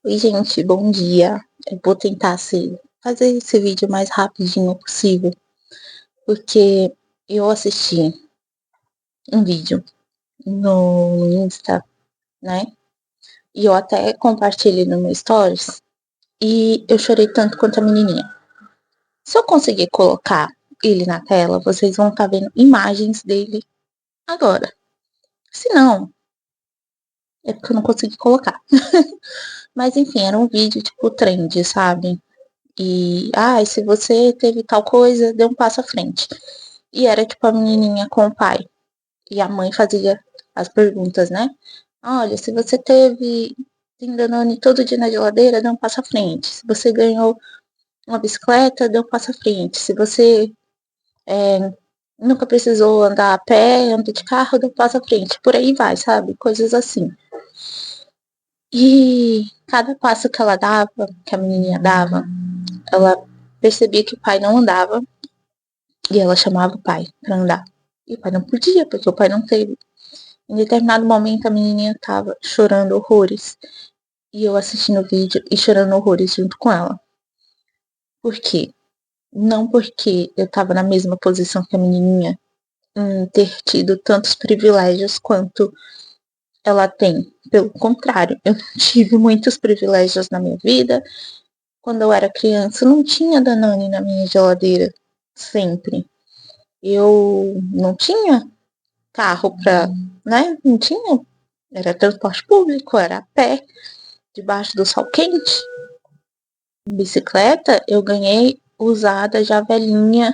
Oi, gente, bom dia. Eu vou tentar fazer esse vídeo o mais rapidinho possível, porque eu assisti um vídeo no Insta, né? E eu até compartilhei no meu Stories, e eu chorei tanto quanto a menininha. Se eu conseguir colocar ele na tela, vocês vão estar vendo imagens dele agora. Se não, é porque eu não consegui colocar. Mas enfim, era um vídeo tipo trend, sabe? E se você teve tal coisa, dê um passo à frente. E era tipo a menininha com o pai. E a mãe fazia as perguntas, né? Olha, se você tem Danone todo dia na geladeira, dê um passo à frente. Se você ganhou uma bicicleta, dê um passo à frente. Se você nunca precisou andar a pé, anda de carro, dê um passo à frente. Por aí vai, sabe? Coisas assim. E cada passo que ela dava, que a menininha dava, ela percebia que o pai não andava e ela chamava o pai pra andar. E o pai não podia, porque o pai não teve. Em determinado momento a menininha tava chorando horrores. E eu assistindo o vídeo e chorando horrores junto com ela. Por quê? Não porque eu tava na mesma posição que a menininha, em ter tido tantos privilégios quanto ela tem. Pelo contrário, eu tive muitos privilégios na minha vida. Quando eu era criança, não tinha Danone na minha geladeira. Sempre. Eu não tinha carro pra, né? Não tinha. Era transporte público, era a pé, debaixo do sol quente. Bicicleta eu ganhei usada já velhinha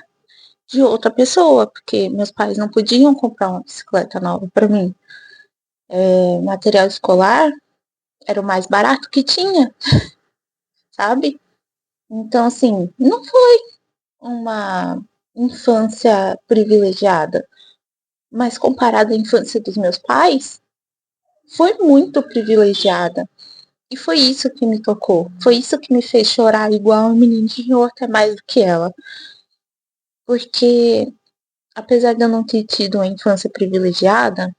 de outra pessoa, porque meus pais não podiam comprar uma bicicleta nova para mim. Material escolar era o mais barato que tinha, sabe? Então, assim, não foi uma infância privilegiada, mas comparada à infância dos meus pais, foi muito privilegiada. E foi isso que me tocou. Foi isso que me fez chorar igual a menininha ou até mais do que ela. Porque, apesar de eu não ter tido uma infância privilegiada,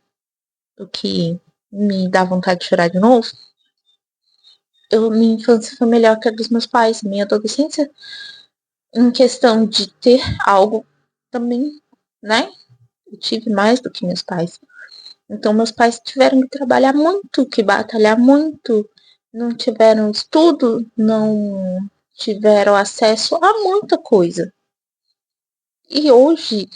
o que me dá vontade de chorar de novo, minha infância foi melhor que a dos meus pais. Minha adolescência, em questão de ter algo, também, né? Eu tive mais do que meus pais. Então, meus pais tiveram que trabalhar muito, que batalhar muito. Não tiveram estudo, não tiveram acesso a muita coisa. E hoje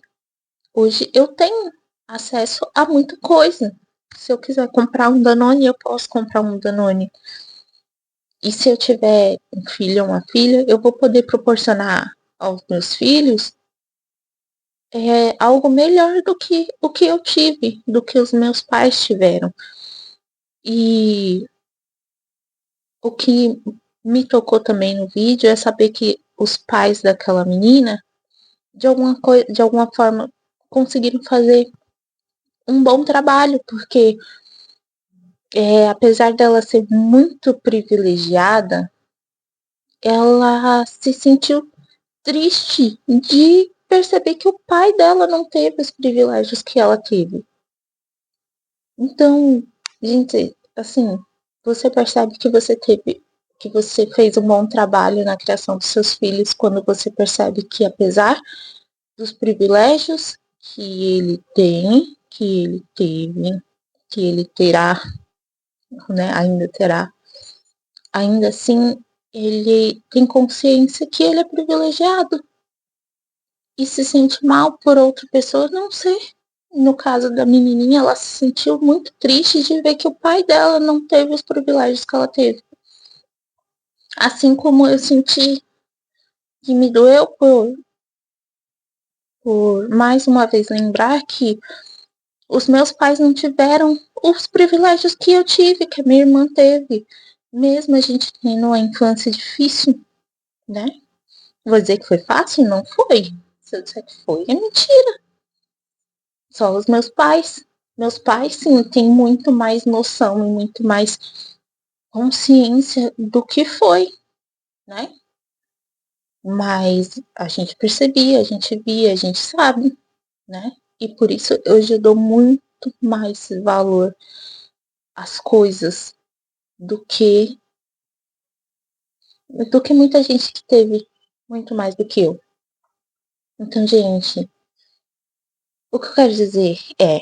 eu tenho acesso a muita coisa. Se eu quiser comprar um Danone, eu posso comprar um Danone. E se eu tiver um filho ou uma filha, eu vou poder proporcionar aos meus filhos algo melhor do que o que eu tive, do que os meus pais tiveram. E o que me tocou também no vídeo é saber que os pais daquela menina, de alguma forma, conseguiram fazer um bom trabalho, porque apesar dela ser muito privilegiada, ela se sentiu triste de perceber que o pai dela não teve os privilégios que ela teve. Então, gente, assim, você percebe que você fez um bom trabalho na criação dos seus filhos quando você percebe que apesar dos privilégios que ele tem, que ele teve, que ele terá, né, ainda terá, ainda assim ele tem consciência que ele é privilegiado e se sente mal por outra pessoa não ser. No caso da menininha, ela se sentiu muito triste de ver que o pai dela não teve os privilégios que ela teve. Assim como eu senti que me doeu por mais uma vez lembrar que os meus pais não tiveram os privilégios que eu tive, que a minha irmã teve. Mesmo a gente tendo uma infância difícil, né? Vou dizer que foi fácil? Não foi. Se eu disser que foi, é mentira. Só os meus pais. Meus pais, sim, têm muito mais noção e muito mais consciência do que foi, né? Mas a gente percebia, a gente via, a gente sabe, né? E por isso hoje eu dou muito mais valor às coisas do que do que muita gente que teve muito mais do que eu. Então, gente, o que eu quero dizer é,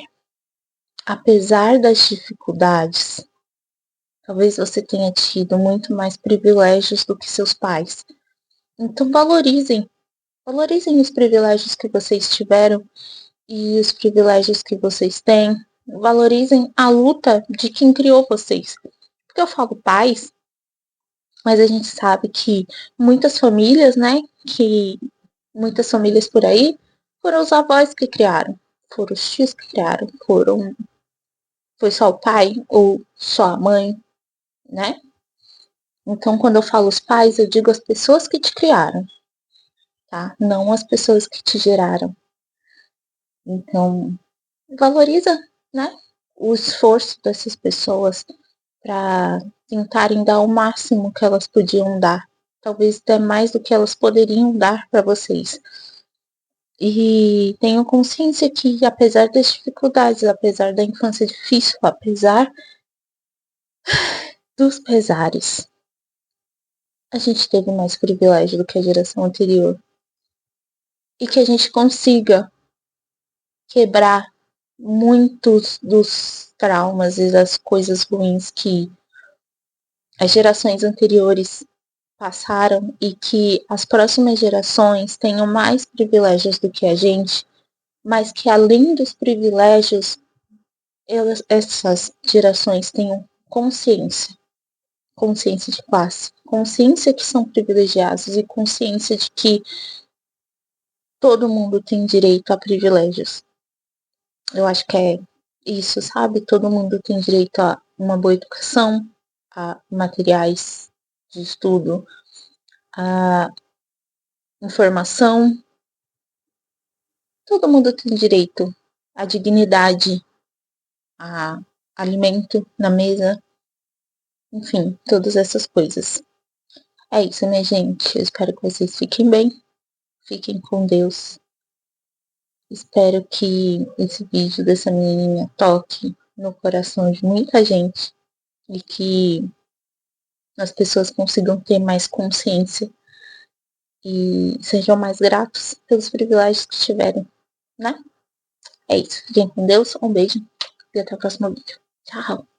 apesar das dificuldades, talvez você tenha tido muito mais privilégios do que seus pais. Então, valorizem os privilégios que vocês tiveram e os privilégios que vocês têm. Valorizem a luta de quem criou vocês. Porque eu falo pais, mas a gente sabe que muitas famílias, né, que muitas famílias por aí, foram os avós que criaram, foram os tios que criaram, foi só o pai ou só a mãe, né? Então, quando eu falo os pais, eu digo as pessoas que te criaram, tá? Não as pessoas que te geraram. Então, valoriza, né, o esforço dessas pessoas para tentarem dar o máximo que elas podiam dar, talvez até mais do que elas poderiam dar para vocês. E tenham consciência que, apesar das dificuldades, apesar da infância difícil, apesar dos pesares, a gente teve mais privilégio do que a geração anterior. E que a gente consiga quebrar muitos dos traumas e das coisas ruins que as gerações anteriores passaram e que as próximas gerações tenham mais privilégios do que a gente, mas que além dos privilégios, essas gerações tenham consciência de classe, consciência que são privilegiados e consciência de que todo mundo tem direito a privilégios. Eu acho que é isso, sabe? Todo mundo tem direito a uma boa educação, a materiais de estudo, a informação. Todo mundo tem direito à dignidade, a alimento na mesa, enfim, todas essas coisas. É isso, minha gente. Eu espero que vocês fiquem bem, fiquem com Deus. Espero que esse vídeo dessa menininha toque no coração de muita gente e que as pessoas consigam ter mais consciência e sejam mais gratos pelos privilégios que tiveram, né? É isso. Fiquem com Deus, um beijo e até o próximo vídeo. Tchau!